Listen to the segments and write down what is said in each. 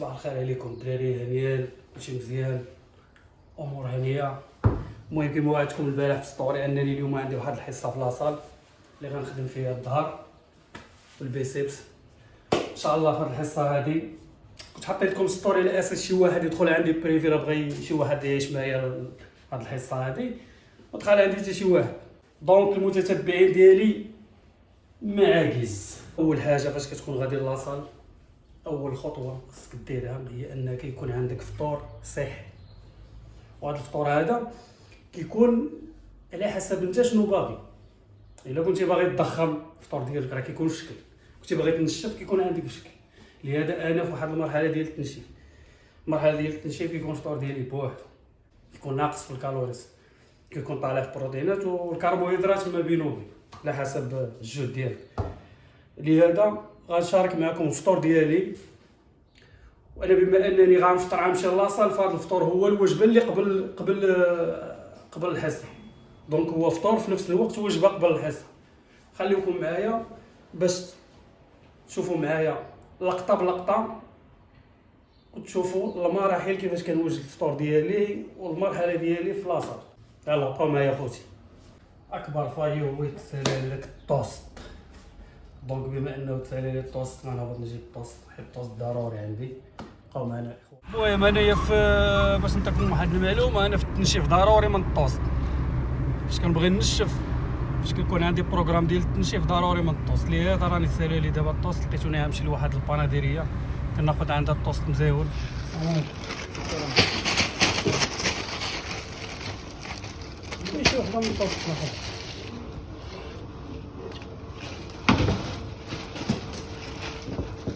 صباح الخير عليكم الدراري، هنيان كلشي مزيان، امور هنيه. المهم كما وعدتكم البارح في ستوري انني اليوم عندي واحد الحصه في لاصال اللي غنخدم فيها الظهر والبيسيبس ان شاء الله. في هذه الحصه هذه كنت حطيت لكم ستوري على اساس شي واحد يدخل عندي بريفي، راه بغى شي واحد يعيش معايا هذه الحصه هذه، ودخل عندي حتى شي واحد. دونك المتتبعين ديالي معاكز. اول حاجه فاش كتكون غادي لاصال، اول خطوه خصك ديرها هي انك يكون عندك فطور صحي. وهذا الفطور هذا كيكون على حسب انت شنو باغي. الا كنتي باغي تضخم الفطور ديالك راه كيكون في شكل، كنتي باغي تنشف كيكون عندك بشكل. لهذا انا في واحد المرحله ديال التنشيف، المرحله ديال التنشيف كيكون الفطور ديالي بوحدو، كيكون ناقص في الكالوريز، كيكون طالع في البروتينات والكربوهيدرات ما بينه وبين على حسب الجهد ديالك. لهذا غنشارك معكم الفطور ديالي، وانا بما انني غنفطر غنمشي لاصال، فهاد الفطور هو الوجبه اللي قبل الحصه. دونك هو فطور في نفس الوقت وجبه قبل الحصه. خليكم معايا باش تشوفوا معايا لقطه بلقطه وتشوفوا المراحل كيفاش كنوجد الفطور ديالي والمرحله ديالي في لاصال. يلا بقاو معايا خوتي. اكبر فاي هو يتسالى لك الطوست. دونك بما انه تسالى لي الطوست غنهبط نجيب الطوست، حيت الطوست ضروري عندي. بقاو معنا الاخوه. المهم انايا باش نعطيكم واحد المعلومه، انا في التنشيف ضروري من الطوست. فاش كنبغي نشف، فاش كيكون عندي بروغرام ديال التنشيف ضروري من الطوست. لهذا راني سالي لي دابا الطوست، لقيتوني غنمشي لواحد الباناديريه كناخذ عندها الطوست مزيون. شي وحده من الطوست ناخذ.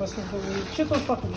بس شي طوست تاخذ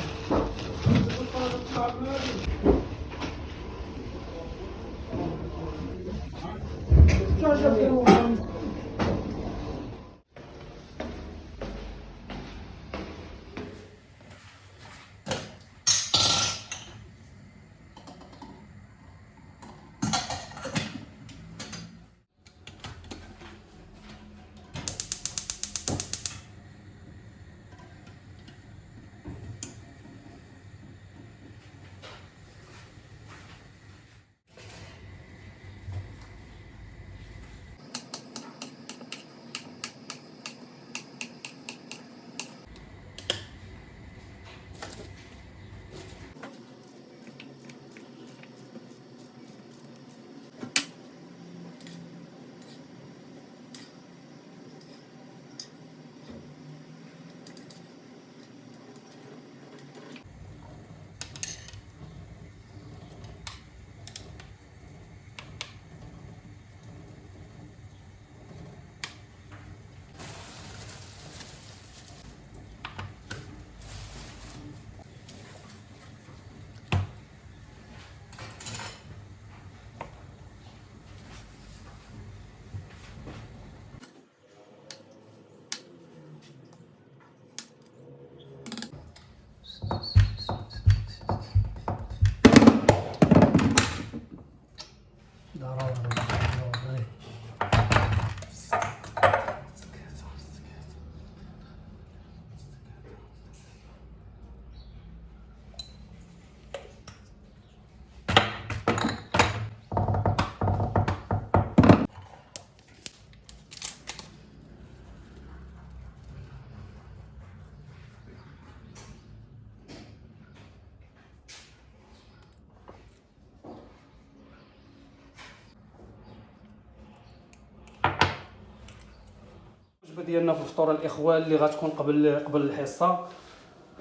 الوجبه ديالنا في الفطور الاخوه اللي غتكون قبل الحصه.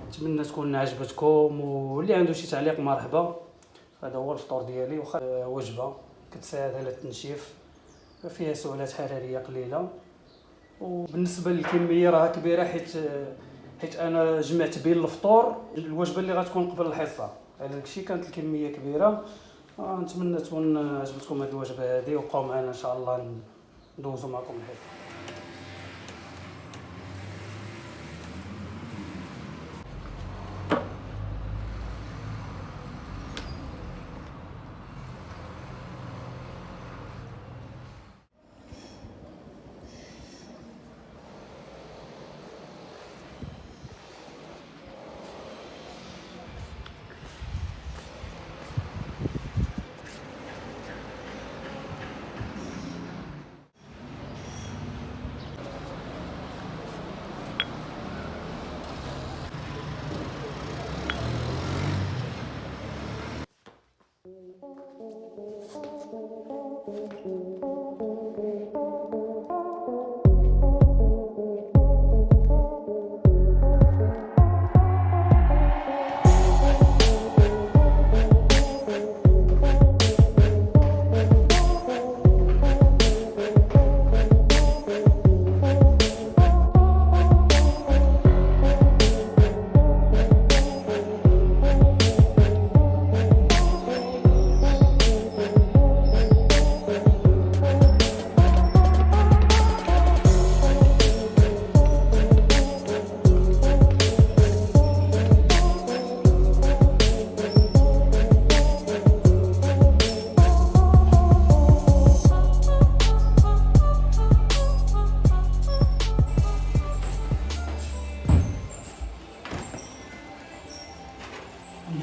نتمنى تكون عجبتكم، واللي عنده شي تعليق مرحبا. هذا هو الفطور ديالي، واخا وجبه كتساعد على التنشيف، فيها سعرات حراريه قليله، وبالنسبه للكميه راه كبيره، حيت انا جمعت بين الفطور الوجبه اللي غتكون قبل الحصه، على داكشي كانت الكميه كبيره. نتمنى تكون عجبتكم هذه الوجبه هذه، وبقاو معنا ان شاء الله ندوزو معكم الحصه. الحمد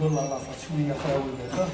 لله لاصات شويه خاوي دابا.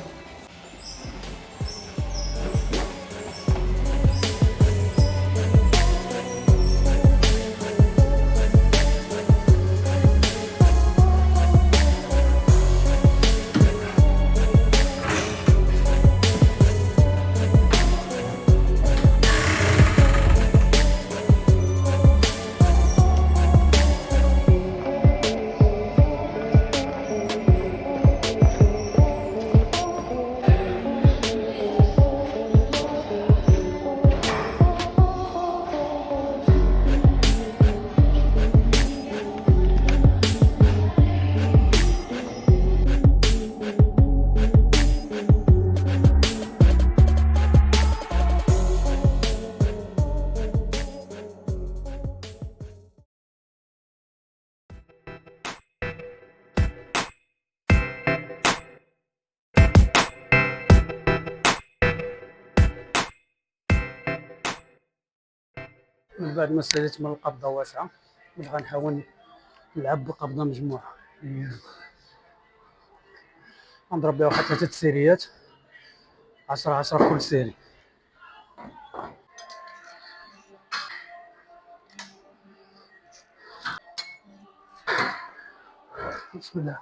من بعد ما ساليت من القبضه واسعه، غنحاول نلعب بالقبضه مجموعه، غنضرب بها واحد 3 سيريات 10 كل سيري. بسم الله،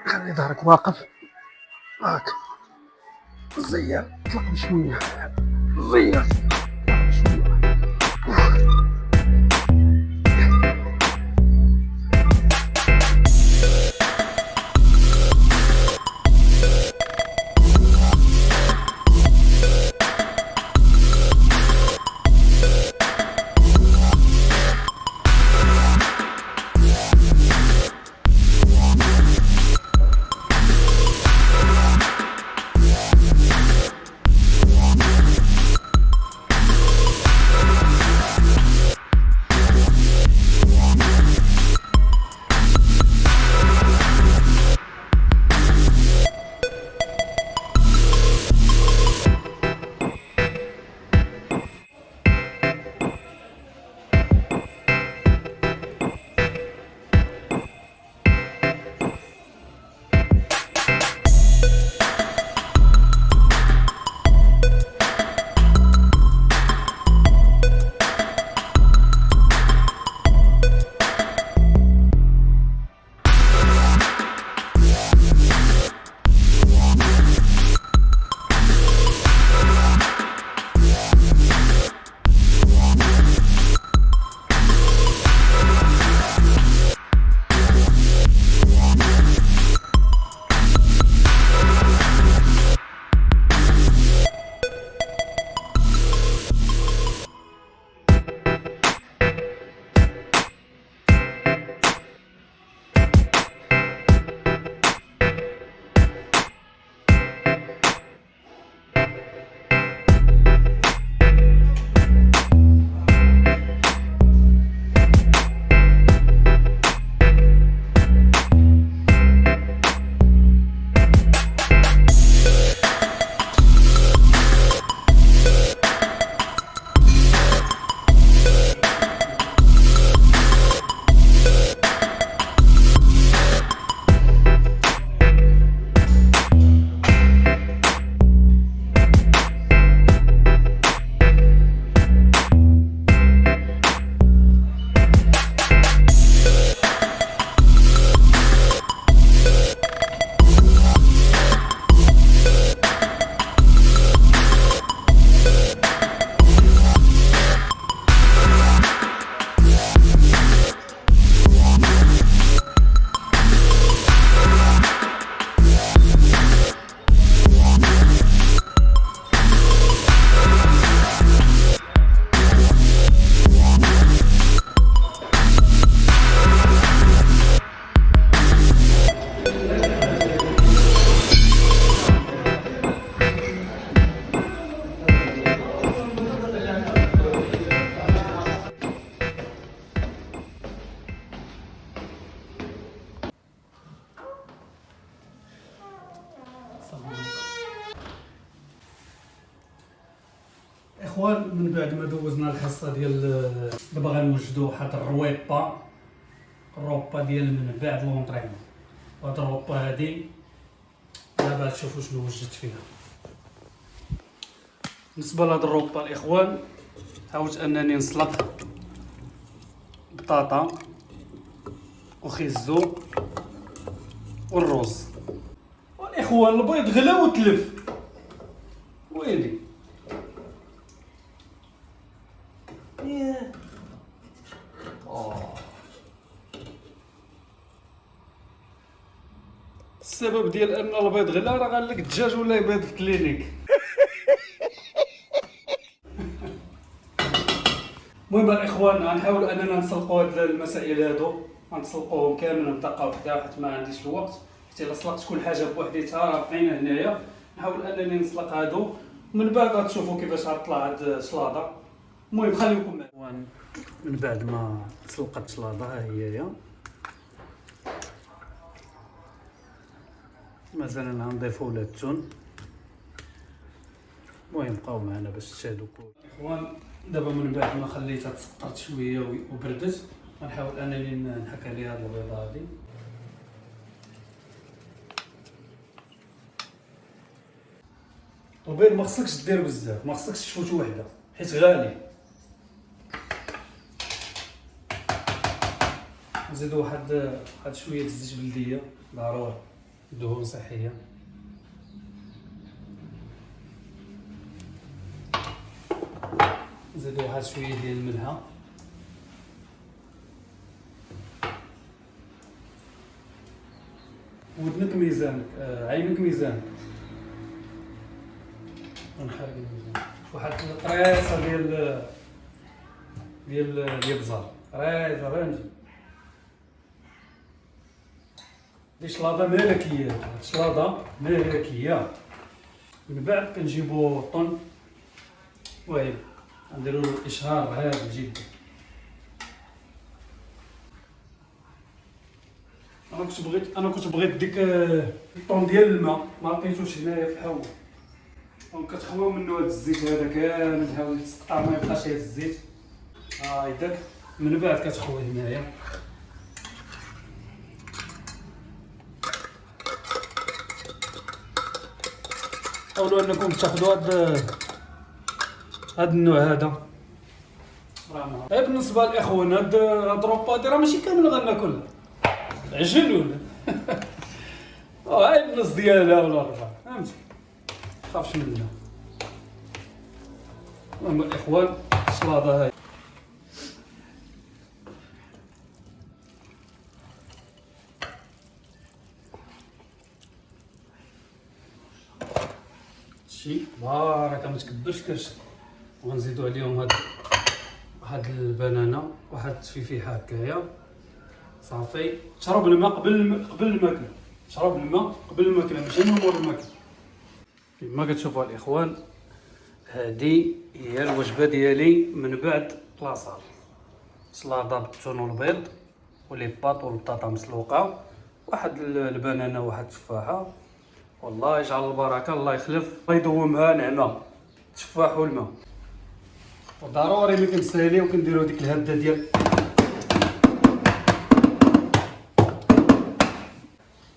خلي ظهرك واقف هاك، زير اطلق بشويه، زير الاخوان من بعد ما دوزنا الحصه ديال دابا غنوجدوا واحد الرويبا ديال من بعد لونطريمون. وهاد الروبا هادي دابا تشوفوا شنو وجدت فيها. بالنسبه لهاد الروبا الاخوان حاولت انني نسلق بطاطا وخيزو والرز. والاخوان البيض غلا وتلف ويلي ياه. السبب ديال ان البيض غلا راه قال لك الدجاج ولا يبيض في كلينيك. المهم الاخوان غنحاولوا اننا نسلقوا هاد المسائل هادو، غنسلقوهم كامل بطاقه وحده حيت ما عنديش الوقت. حتى الا سلقت كل حاجه بوحديتها راه بقينا هنايا. نحاول انني نسلق هادو ومن بعد غتشوفوا كيفاش غتطلع هاد الشلاضه. المهم خليكم معايا. من بعد ما تسلقت الشلاضه ها هي مازال غنضيفوا لها التون. المهم بقاو معنا باش تشاهدوا كل اخوان. دابا من بعد ما خليتها تسقطات شويه وبردت غنحاول انني نحك عليها هاد البيضه هادي. البيض ما خصكش دير بزاف، ما خصكش تفوت وحده حيت غالي. نزيدو واحد شويه الزيت بلديه ضروري، دهون صحيه. نزيدو واحد شويه ديال الملحه. ودنك ميزانك، عينك ميزانك. ونحرق الميزان. واحد القريصه ديال البزار، قريصه فهمتي. دي شلاضه ملكيه، شلاضه ملكيه. من بعد كنجيبو الطن وهي نديرو له اشهار هذا جدا. انا كنت بغيت ديك الطون ديال الماء ما لقيتوش هنايا في الحوم. كتخويو منه هاد الزيت هذا كامل، تحاول تسقطع ما يبقاش هاد الزيت. هيداك من بعد كتخوي هنايا. حاولوا انكم تاخذوا هاد النوع هذا. بالنسبه للاخوان هاد الروبا راه ماشي كامل غناكل عجل ولا هاي النص ديالها ولا ربع، فهمتي. متخافش منها. المهم الاخوان الشلاضه هاي شي بارك ما تكبرش كرش. وغنزيدو عليهم هاد البنانه، واحد التفيفيحه هكايا صافي. تشرب الماء قبل الماكله، تشرب الماء قبل الماكله ماشي من مور الماكله. كما كتشوفوا الاخوان هذه هي الوجبه ديالي من بعد لاصال. سلاطه بالتون والبيض ولي باط والبطاطا مسلوقه، واحد البنانه واحد التفاحه. والله يجعل البركه، الله يخلف، الله يدومها نعمه التفاح والماء. وضروري ملي كنساليو كنديرو ديك الهده ديال.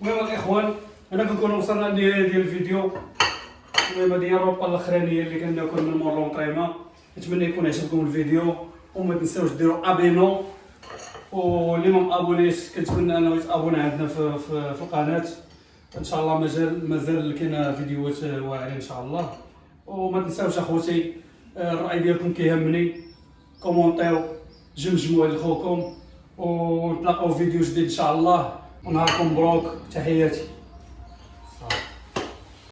المهم الاخوان انا كنكون وصلنا للنهايه ديال الفيديو. المهم هذه هي الروبا الاخرانيه اللي كناكل من مور لونطريمون. نتمنى يكون عجبكم الفيديو وما تنساوش ديروا ابينو. واللي ما مابونيش كنتمنى انه يتابونا عندنا في القناه. ان شاء الله مازال كاينه فيديوهات واعره ان شاء الله. وما تنساوش اخوتي الراي ديالكم كيهمني. كومونطيو جمجموا على خوكم ونتلاقاو في فيديو جديد ان شاء الله. ونهاركم مبروك، تحياتي.